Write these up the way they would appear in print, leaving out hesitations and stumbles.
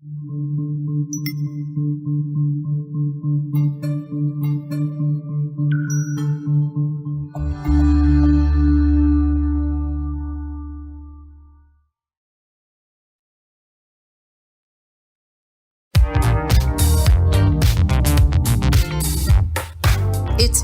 It's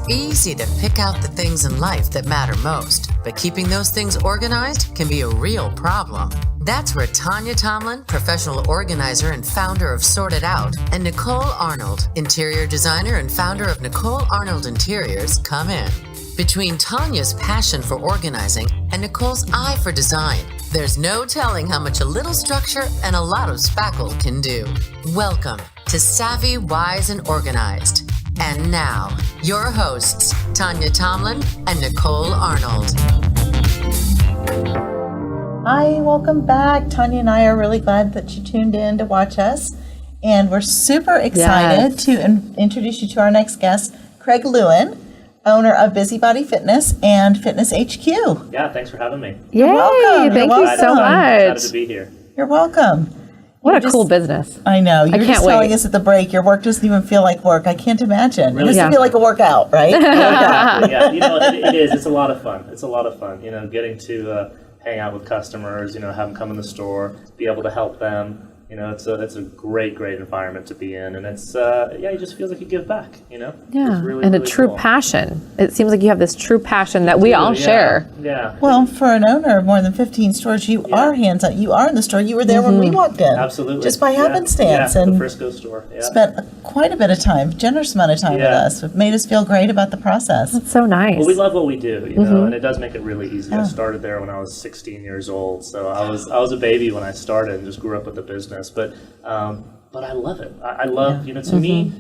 easy to pick out the things in life that matter most, but keeping those things organized can be a real problem. That's where Tanya Tomlin, professional organizer and founder of Sort It Out, and Nicole Arnold, interior designer and founder of Nicole Arnold Interiors, come in. Between Tanya's passion for organizing and Nicole's eye for design, there's no telling how much a little structure and a lot of spackle can do. Welcome to Savvy, Wise, and Organized. And now, your hosts, Tanya Tomlin and Nicole Arnold. Hi, welcome back. Tanya and I are really glad that you tuned in to watch us. And we're super excited to introduce you to our next guest, Craig Lewin, owner of Busybody Fitness and Fitness HQ. Yeah, thanks for having me. Yay, thank you so much. Excited to be here. You're welcome. What a cool business. I know. You were just telling wait. us at the break, your work doesn't even feel like work. I can't imagine. Really? It doesn't feel like a workout, right? Yeah, you know, it is. It's a lot of fun. It's a lot of fun, you know, getting to hang out with customers, you know, have them come in the store, be able to help them. You know, it's a great environment to be in, and it's it just feels like you give back, you know. Yeah, it's really, and a really true cool. passion. It seems like you have this true passion that we all share. Yeah. Well, for an owner of more than 15 stores, you are hands-on. You are in the store. You were there when we walked in. Absolutely. Just by happenstance. Yeah, and the Frisco store. Yeah. spent quite a bit of time, generous amount of time with us. It made us feel great about the process. That's so nice. Well, we love what we do, you know, and it does make it really easy. I started there when I was 16 years old, so I was a baby when I started and just grew up with the business. But I love it. I love, you know, to me,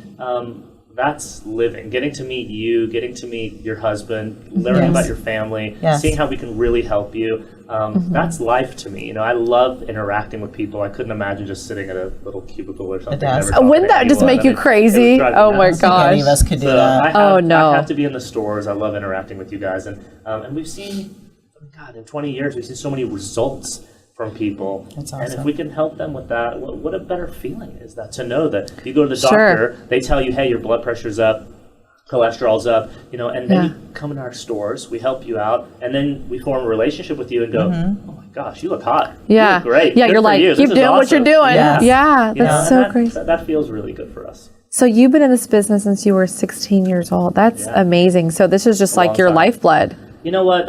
that's living. Getting to meet you, getting to meet your husband, learning about your family, seeing how we can really help you. That's life to me. You know, I love interacting with people. I couldn't imagine just sitting at a little cubicle or something. Wouldn't that just make you crazy? Oh my gosh. I don't think any of us could do that. I have to be in the stores. I love interacting with you guys. And we've seen, God, in 20 years, we've seen so many results from people. That's awesome. And if we can help them with that, what a better feeling is that, to know that you go to the doctor, they tell you, hey, your blood pressure's up, cholesterol's up, you know, and then you come in our stores, we help you out, and then we form a relationship with you and go, oh my gosh, you look hot. Yeah. You look great. Yeah, Good you're for like, you. keep doing what you're doing. Yes. Yeah, You know, that's so and crazy. That feels really good for us. So you've been in this business since you were 16 years old. That's amazing. So this is just like your lifeblood. You know what?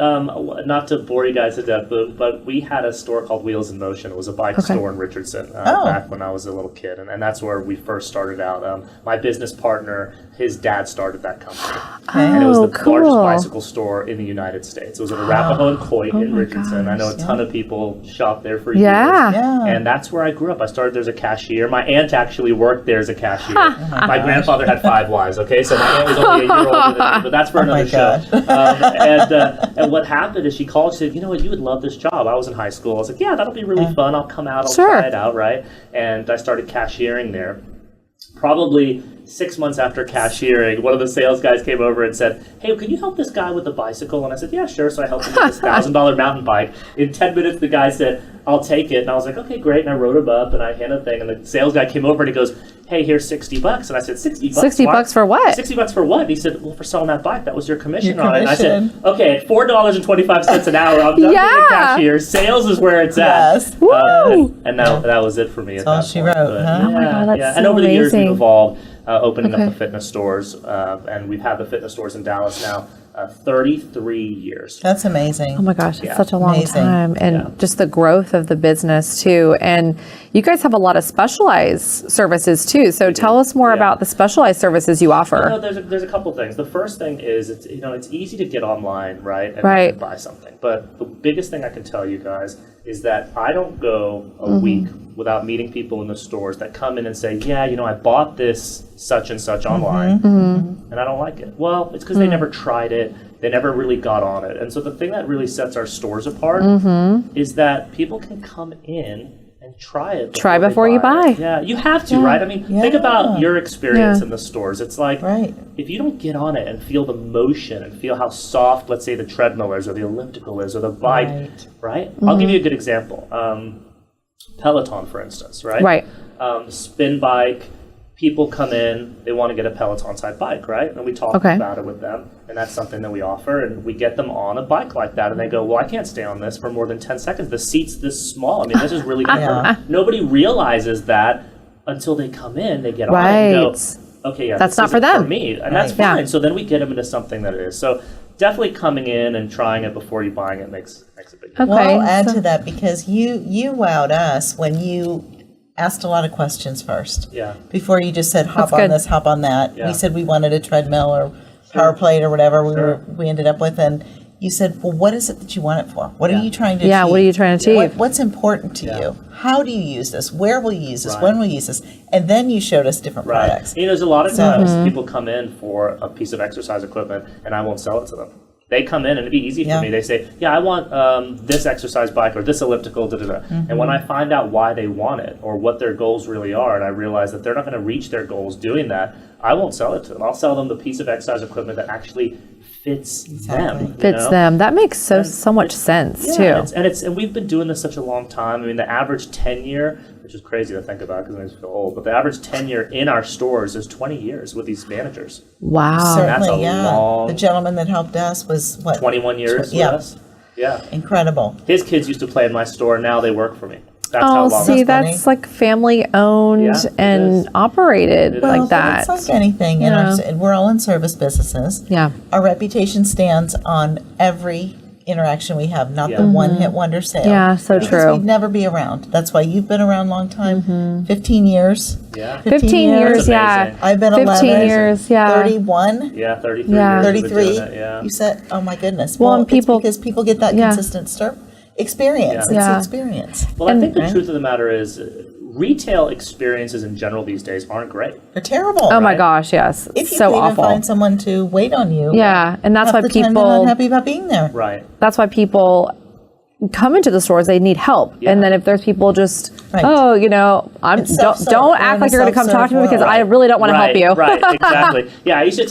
Not to bore you guys to death, but we had a store called Wheels in Motion. It was a bike store in Richardson back when I was a little kid, and that's where we first started out. My business partner, his dad started that company, and it was the largest bicycle store in the United States. It was at Arapahoe and Coit in Richardson. I know a ton of people shop there for years, and that's where I grew up. I started there as a cashier. My aunt actually worked there as a cashier. My grandfather had 5 wives. Okay, so my aunt was only a year older than me, but that's for another show. And what happened is she called and said, you know what, you would love this job. I was in high school. I was like, yeah, that'll be really fun. I'll come out. I'll try it out, right? And I started cashiering there. Probably 6 months after cashiering, one of the sales guys came over and said, hey, can you help this guy with the bicycle? And I said, yeah, sure. So I helped him with this $1,000 mountain bike. In 10 minutes, the guy said, I'll take it. And I was like, okay, great. And I wrote him up and I handed the thing. And the sales guy came over and he goes, hey, here's $60. And I said, $60? $60 for what? $60 for what? And he said, well, for selling that bike. That was your commission on it. And I said, okay, at $4.25 an hour, I'm done being a cashier. Sales is where it's at. And that was it for me. That's all she wrote, huh? Oh my God, that's so and over the years, we've amazing. evolved, opening up the fitness stores. And we've had the fitness stores in Dallas now 33 years. That's amazing. Oh my gosh, it's such a long time. And just the growth of the business too. And you guys have a lot of specialized services too. So tell us more about the specialized services you offer. You know, there's a couple things. The first thing is, it's easy to get online, right? And buy something. But the biggest thing I can tell you guys is that I don't go a week without meeting people in the stores that come in and say, yeah, you know, I bought this such and such online and I don't like it. Well, it's because they never tried it. They never really got on it. And so the thing that really sets our stores apart is that people can come in and try it. Try before you buy. Yeah, you have to, right? I mean, think about your experience in the stores. It's like, if you don't get on it and feel the motion and feel how soft, let's say, the treadmill is or the elliptical is or the bike, right? I'll give you a good example. Peloton, for instance, right? spin bike. People come in, they want to get a Peloton side bike, right? And we talk about it with them, and that's something that we offer, and we get them on a bike like that, and they go, well, I can't stay on this for more than 10 seconds. The seat's this small. I mean, this is really comfortable. Nobody realizes that until they come in, they get on it and go, okay, yeah, that's not for them. For me, and that's fine. So then we get them into something that it is. So definitely coming in and trying it before you buying it makes a big difference. Well, I'll add to that because you wowed us when you asked a lot of questions first. Yeah. Before you just said, hop on this, hop on that. Yeah. We said we wanted a treadmill or power plate or whatever we ended up with. And you said, well, what is it that you want it for? What are you trying to achieve? Yeah, what are you trying to achieve? What's important to you? How do you use this? Where will you use this? When will you use this? And then you showed us different products. You know, there's a lot of times people come in for a piece of exercise equipment and I won't sell it to them. They come in and it'd be easy for me. They say, yeah, I want this exercise bike or this elliptical, And when I find out why they want it or what their goals really are, and I realize that they're not going to reach their goals doing that, I won't sell it to them. I'll sell them the piece of exercise equipment that actually fits them. Them. That makes so much sense too. And we've been doing this such a long time. I mean, the average tenure, which is crazy to think about because I just feel old, but the average tenure in our stores is 20 years with these managers. Wow. Certainly, the gentleman that helped us was, 21 years with us? Yeah. Incredible. His kids used to play in my store, now they work for me. That's how long that's like family owned and operated like that. It's like anything. We're all in service businesses. Yeah. Our reputation stands on every interaction we have, not the one-hit wonder sale. Yeah, so because true. we'd never be around. That's why you've been around a long time. 15 years. Yeah. 15 years, yeah. I've been 15 11. years, yeah. 31. Yeah, 33 Yeah. years. 33. Yeah. You said, oh my goodness. Well, and it's because people get that consistent experience. It's the experience. Well, I think the truth of the matter is retail experiences in general these days aren't great. They're terrible. Oh my gosh, yes. If you so can even awful. find someone to wait on you. Yeah, and that's why half the time they're people not happy about being there. Right. That's why people come into the stores, they need help. And then if there's people just, don't act like you're going to come talk to me because I really don't want to help you. Right, exactly. Yeah, I used to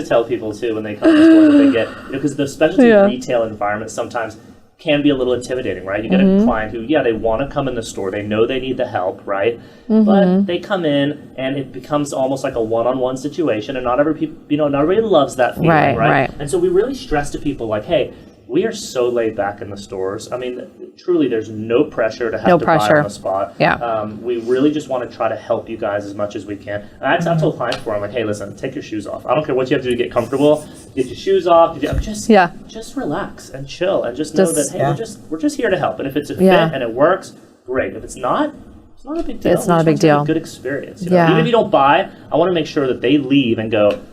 tell people too when they come to the store that they get, because the specialty retail environment sometimes can be a little intimidating, right? You get a client who, they want to come in the store, they know they need the help, right? But they come in and it becomes almost like a one-on-one situation, and not everybody loves that feeling, right? And so we really stress to people like, hey, we are so laid back in the stores. I mean, truly, there's no pressure to have to buy on the spot. Yeah. We really just want to try to help you guys as much as we can. And I've told clients before, I'm like, hey, listen, take your shoes off. I don't care what you have to do to get comfortable. Get your shoes off. Just relax and chill and just know that, hey, we're just here to help. And if it's a fit and it works, great. If it's not a big deal. It's not a big deal. A good experience. Even if you don't buy, I want to make sure that they leave and go,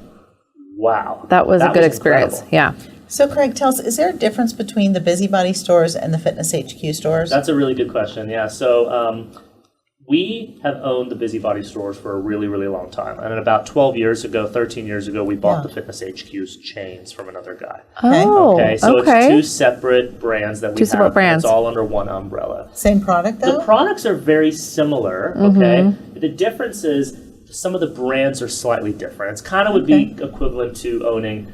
wow. That was a good experience. Incredible. Yeah. So, Craig, tell us, is there a difference between the Busybody stores and the Fitness HQ stores? That's a really good question, yeah. So we have owned the Busybody stores for a really, really long time. And about 13 years ago, we bought the Fitness HQ's chains from another guy. Okay, so it's two separate brands that we have. Separate brands. It's all under one umbrella. Same product, though? The products are very similar, okay? The difference is some of the brands are slightly different. It's kind of would be equivalent to owning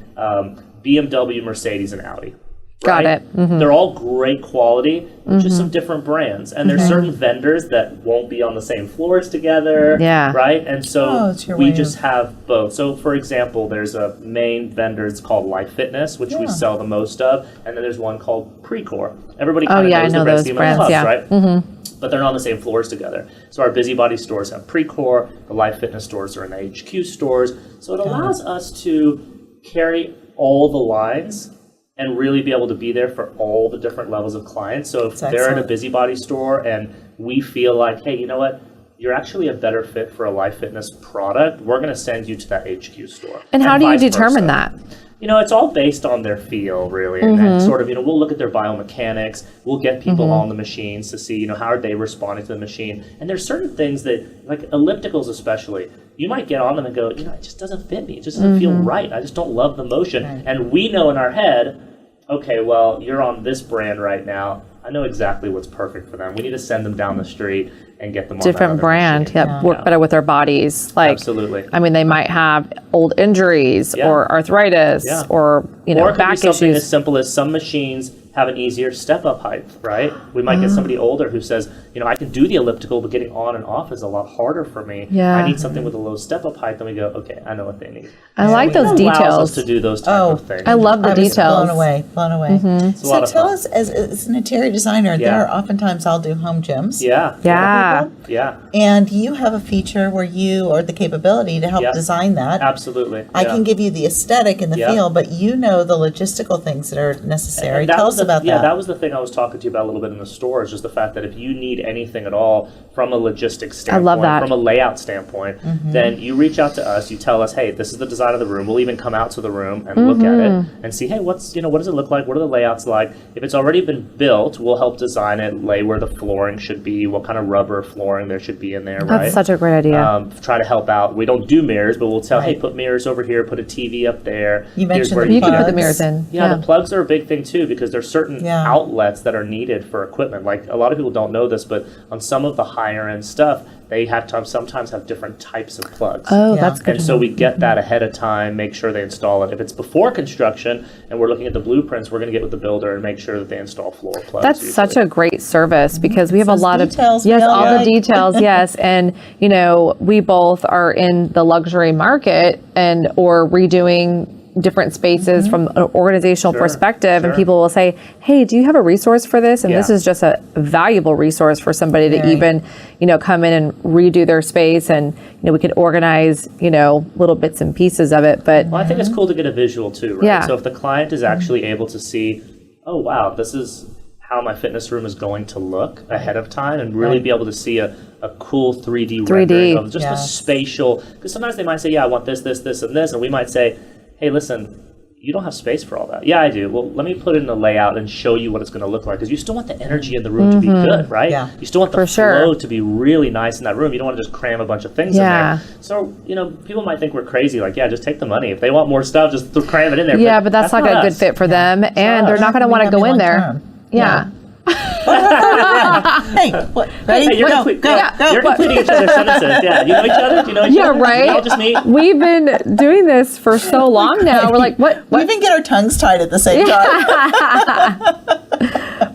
BMW, Mercedes, and Audi. Got it. They're all great quality, just some different brands. And there's certain vendors that won't be on the same floors together, right? And so we just have both. So, for example, there's a main vendor, it's called Life Fitness, which we sell the most of. And then there's one called Precor. Everybody kind of knows the brands, clubs, right? But they're not on the same floors together. So our Busybody stores have Precor, the Life Fitness stores are in the HQ stores. So it allows us to carry all the lines and really be able to be there for all the different levels of clients. So if they're at a Busybody store and we feel like, hey, you know what, you're actually a better fit for a Life Fitness product, we're going to send you to that HQ store. And how do you determine that? It's all based on their feel, really. And then sort of, we'll look at their biomechanics. We'll get people on the machines to see, how are they responding to the machine. And there's certain things that, like ellipticals especially, you might get on them and go, it just doesn't fit me. It just doesn't feel right. I just don't love the motion. And we know in our head, okay, well, you're on this brand right now. I know exactly what's perfect for them. We need to send them down the street. and get them different on that brand, machine. work better with their bodies. Like, absolutely. I mean, they might have old injuries or arthritis or, or it could back be something issues. as simple as some machines have an easier step-up height, right? We might get somebody older who says, I can do the elliptical, but getting on and off is a lot harder for me. Yeah. I need something with a low step-up height. Then we go, okay, I know what they need. I like those It allows details. us to do those type of things. I love the I was details. blown away. It's a lot So of tell fun. us, as an interior designer, there are oftentimes I'll do home gyms. Yeah. Yeah. Yeah. And you have a feature where you, or the capability to help design that. Absolutely. I can give you the aesthetic and the feel, but you know the logistical things that are necessary. And that Tell was us the- about yeah, that. that was the thing I was talking to you about a little bit in the store, is just the fact that if you need anything at all from a logistics standpoint, love that. from a layout standpoint, then you reach out to us, you tell us, hey, this is the design of the room. We'll even come out to the room and look at it and see, hey, what does it look like? What are the layouts like? If it's already been built, we'll help design it, lay where the flooring should be, what kind of rubber flooring there should be in there, right? That's such a great idea. Try to help out. We don't do mirrors, but we'll tell, hey, put mirrors over here, put a TV up there. You Here's mentioned where the You can put the plugs. mirrors in. yeah, the plugs are a big thing too, because there's certain Yeah. outlets that are needed for equipment. Like, a lot of people don't know this, but on some of the higher end stuff, they have to sometimes have different types of plugs. Oh, Yeah. that's good. And so we get that ahead of time, make sure they install it. If it's before construction and we're looking at the blueprints, we're going to get with the builder and make sure that they install floor plugs. That's usually. such a great service because we have a Those lot details of we all all the like. details, yes, and we both are in the luxury market or redoing different spaces from an organizational perspective, and people will say, hey, do you have a resource for this? And this is just a valuable resource for somebody to even come in and redo their space, and we could organize little bits and pieces of it. But Well, I think it's cool to get a visual too, right? Yeah. So if the client is actually able to see, oh wow, this is how my fitness room is going to look ahead of time, and really be able to see a cool 3D rendering of just the spatial, because sometimes they might say, yeah, I want this, this, this, and this, and we might say, hey, listen, you don't have space for all that. Yeah, I do. Well, let me put it in a layout and show you what it's going to look like, because you still want the energy in the room to be good, right? Yeah. You still want the flow to be really nice in that room. You don't want to just cram a bunch of things in there. So, people might think we're crazy, like, yeah, just take the money. If they want more stuff, just cram it in there. yeah, but that's not a good us. fit for them, and they're not going to want to go in there. Yeah. Hey, what? Ready? Hey, you're Go, complete- go, yeah, go. You're completing each other's sentences. Yeah, you know each other? Do you know each other? right. We all just meet? We've been doing this for so long now. We're like, what? We even get our tongues tied at the same time.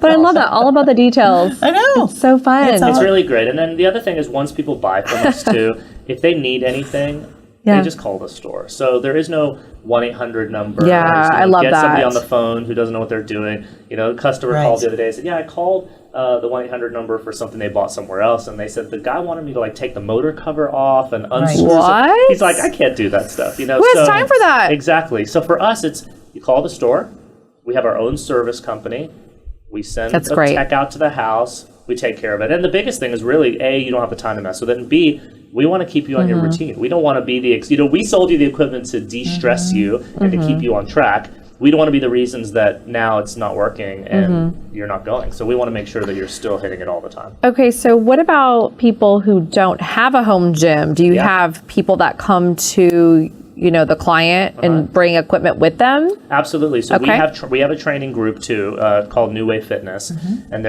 But I love that. All about the details. I know. It's so fun. It's really great. And then the other thing is, once people buy from us too, if they need anything, they just call the store. So there is no 1-800 number. Yeah, I love get somebody that. on the phone who doesn't know what they're doing. A customer called the other day and said, yeah, I called the 1-800 number for something they bought somewhere else, and they said the guy wanted me to take the motor cover off and unscrew. What? He's like, I can't do that stuff. Who has time for that? Exactly. So for us, it's you call the store. We have our own service company. We send a tech out to the house. We take care of it. And the biggest thing is really, A, you don't have the time to mess with it, and B, we want to keep you on your routine. We don't want to be we sold you the equipment to de-stress you and to keep you on track. We don't want to be the reasons that now it's not working and you're not going. So we want to make sure that you're still hitting it all the time. Okay, so what about people who don't have a home gym? Do you have people that come to the client and bring equipment with them? Absolutely. So we have a training group too called New Way Fitness, and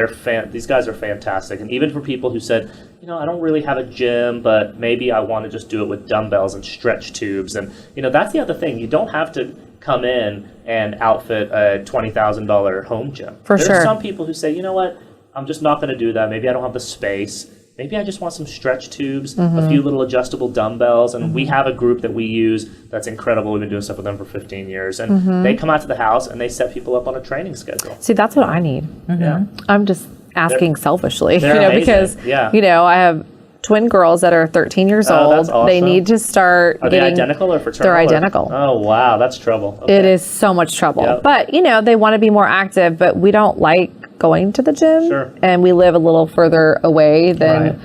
these guys are fantastic. And even for people who said, I don't really have a gym, but maybe I want to just do it with dumbbells and stretch tubes. And that's the other thing. You don't have to come in and outfit a $20,000 home gym. There's some people who say, you know what, I'm just not going to do that. Maybe I don't have the space. Maybe I just want some stretch tubes, a few little adjustable dumbbells, and we have a group that we use that's incredible. We've been doing stuff with them for 15 years, and they come out to the house and they set people up on a training schedule. See, that's what I need. Yeah. I'm just asking selfishly, amazing. because I have twin girls that are 13 years old. That's awesome. They need to start Are they identical or fraternal? They're identical. Oh, wow, that's trouble. Okay. It is so much trouble. Yep. But, they want to be more active, but we don't like going to the gym. Sure. And we live a little further away than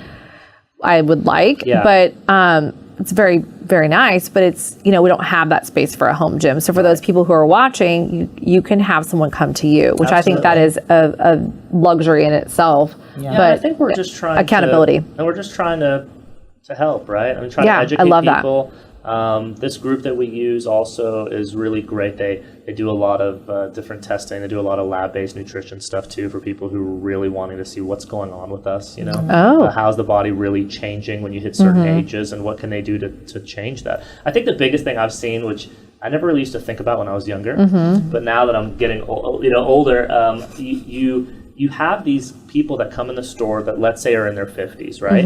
I would like. Yeah. But it's very, very nice, but it's, we don't have that space for a home gym. So for those people who are watching, you can have someone come to you, which I think that is a luxury in itself. Yeah. But I think we're just trying accountability. and we're just trying to help, right? I mean, trying to educate I love people. This group that we use also is really great. They do a lot of different testing. They do a lot of lab-based nutrition stuff too for people who are really wanting to see what's going on with us. How's the body really changing when you hit certain ages, and what can they do to change that? I think the biggest thing I've seen, which I never really used to think about when I was younger, but now that I'm getting older, you have these people that come in the store that, let's say, are in their 50s, right?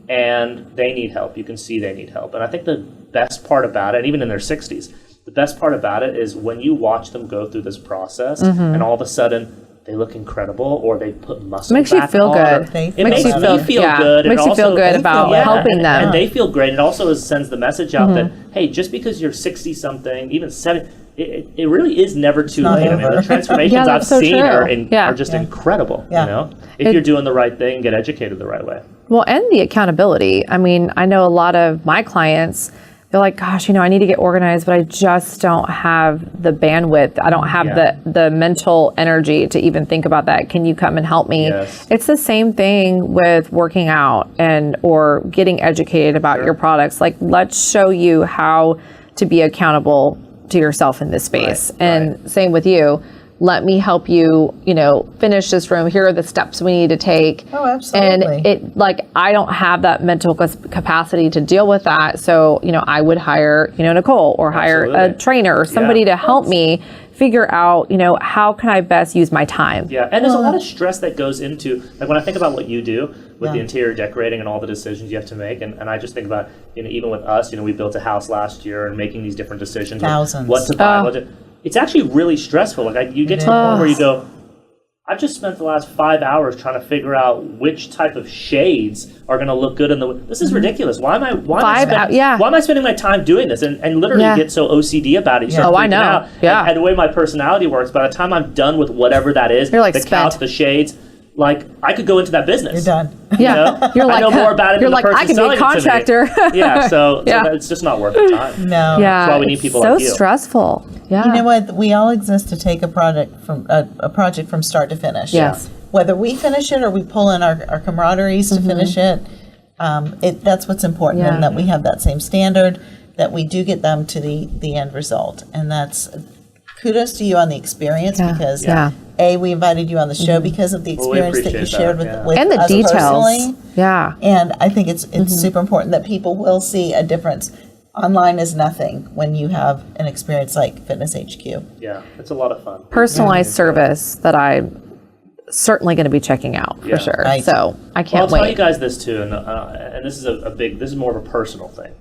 And they need help. You can see they need help. And I think the best part about it, and even in their 60s, the best part about it is when you watch them go through this process and all of a sudden they look incredible, or they put muscle makes back you feel on, good. It makes me feel good. Makes you feel good about helping them. And they feel great. It also sends the message out that, hey, just because you're 60-something, even 70, it really is never too late. I mean, the transformations I've seen are just incredible. If you're doing the right thing, get educated the right way. Well, and the accountability. I mean, I know a lot of my clients, they're like, gosh, I need to get organized, but I just don't have the bandwidth. I don't have the mental energy to even think about that. Can you come and help me? Yes. It's the same thing with working out or getting educated about your products. Like, let's show you how to be accountable to yourself in this space. And same with you. Let me help you, finish this room. Here are the steps we need to take. Oh, absolutely. And I don't have that mental capacity to deal with that. So, I would hire, Nicole, or hire a trainer or somebody to help me figure out, how can I best use my time? Yeah, and there's a lot of stress that goes into, like, when I think about what you do with the interior decorating and all the decisions you have to make, and I just think about, even with us, we built a house last year and making these different decisions. Thousands. What to buy, it's actually really stressful. Like, you get to the point where you go, I've just spent the last 5 hours trying to figure out which type of shades are going to look good in the. This is ridiculous. Why am I spending my time doing this? And literally get so OCD about it. I know. Out. And the way my personality works, by the time I'm done with whatever that is, you're like the couch, the shades. Like, I could go into that business. You're done. Yeah, you're like, I know more about it. You're than like, the person I could be a contractor. So it's just not worth the time. No. That's why we need people like you. So stressful. Yeah. You know what? We all exist to take a project from start to finish. Yes. Whether we finish it or we pull in our camaraderies to finish it, that's what's important, and that we have that same standard, that we do get them to the end result, and that's kudos to you on the experience because. We invited you on the show because of the experience that you shared with and the us details. Personally. Yeah. And I think it's super important that people will see a difference. Online is nothing when you have an experience like Fitness HQ. Yeah, it's a lot of fun. Personalized service that I'm certainly going to be checking out for sure. Right. So I can't I'll wait. tell you guys this too, and this is this is more of a personal thing.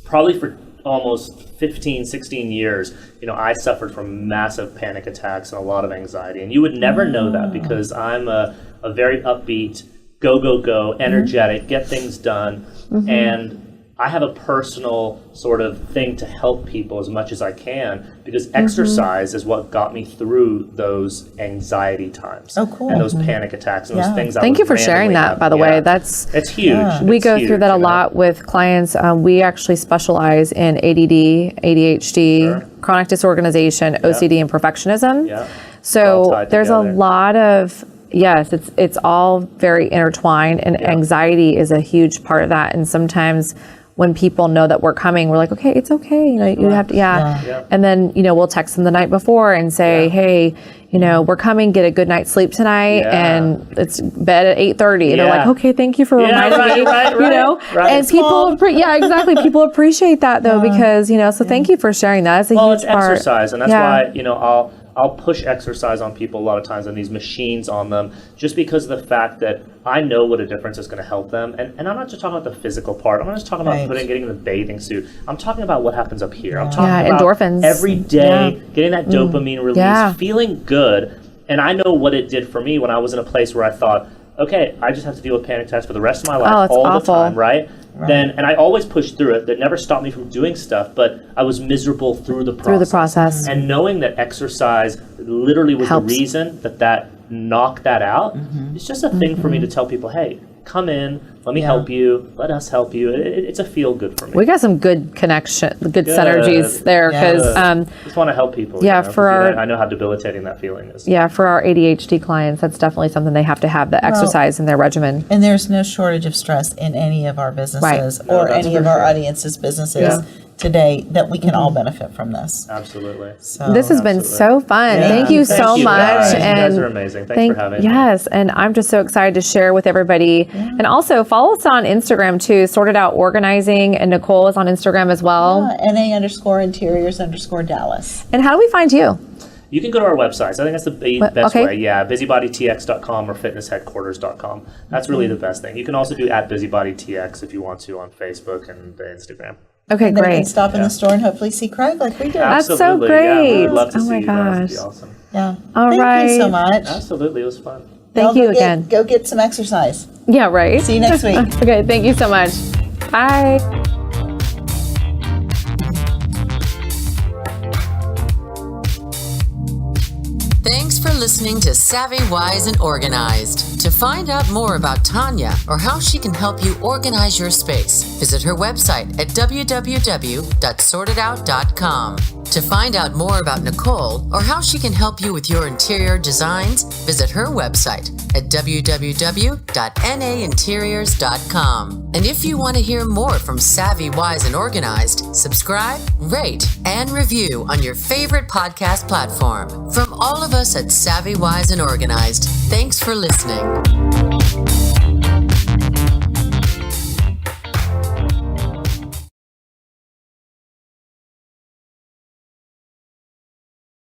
Probably for almost 15, 16 years, I suffered from massive panic attacks and a lot of anxiety. And you would never know that because I'm a very upbeat, go, energetic, get things done. And I have a personal sort of thing to help people as much as I can because exercise is what got me through those anxiety times. Oh, cool. And those panic attacks and those things. Thank you for sharing that, by the way. It's huge. We go through that a lot with clients. We actually specialize in ADD, ADHD, chronic disorganization, OCD, and perfectionism. So there's a lot of it's all very intertwined, and anxiety is a huge part of that. And sometimes when people know that we're coming, we're like, okay, it's okay. You have to, And then, we'll text them the night before and say, hey, we're coming, get a good night's sleep tonight. And it's bed at 8:30. And they're like, okay, thank you for reminding me, and people, exactly. People appreciate that though, because, so thank you for sharing that. It's a huge it's part. exercise. And that's why, I'll push exercise on people a lot of times and these machines on them just because of the fact that I know what a difference is going to help them. And I'm not just talking about the physical part. I'm not just talking about getting in the bathing suit. I'm talking about what happens up here. I'm talking about endorphins. Every day, getting that dopamine release, feeling good. And I know what it did for me when I was in a place where I thought, okay, I just have to deal with panic attacks for the rest of my life the time, right? Then, and I always pushed through it. That never stopped me from doing stuff, but I was miserable through the process. And knowing that exercise literally was the reason that knocked that out, it's just a thing for me to tell people, hey, come in, let me help you, let us help you. It's a feel good for me. We got some good synergies there because just want to help people. Yeah, I know how debilitating that feeling is. Yeah, for our ADHD clients, that's definitely something they have to have the exercise in their regimen. And there's no shortage of stress in any of our businesses or any of our audience's businesses today that we can all benefit from this. Absolutely. So, this has been so fun. Thank you so much. Guys. And you guys are amazing. Thanks for having me. Yes, and I'm just so excited to share with everybody. And also follow us on Instagram too, Sorted Out Organizing, and Nicole is on Instagram as well. NA_interiors_Dallas. And how do we find you? You can go to our websites. I think that's the best way. Yeah, busybodytx.com or fitnessheadquarters.com. That's really the best thing. You can also do @busybodytx if you want to on Facebook and Instagram. Okay, and great. They can stop in the store and hopefully see Craig like we did. That's so Absolutely. great. Yeah, we'd love to Oh see my you guys. It'd be gosh. awesome. Yeah. All Thank right. you so much. Absolutely. It was fun. Thank you again. Go get some exercise. Yeah, right. See you next week. Okay, thank you so much. Bye. Thanks for listening to Savvy, Wise, and Organized. To find out more about Tanya or how she can help you organize your space, visit her website at www.sortedout.com. To find out more about Nicole or how she can help you with your interior designs, visit her website at www.nainteriors.com. And if you want to hear more from Savvy, Wise, and Organized, subscribe, rate, and review on your favorite podcast platform. From all of us at Savvy, Wise, and Organized, thanks for listening.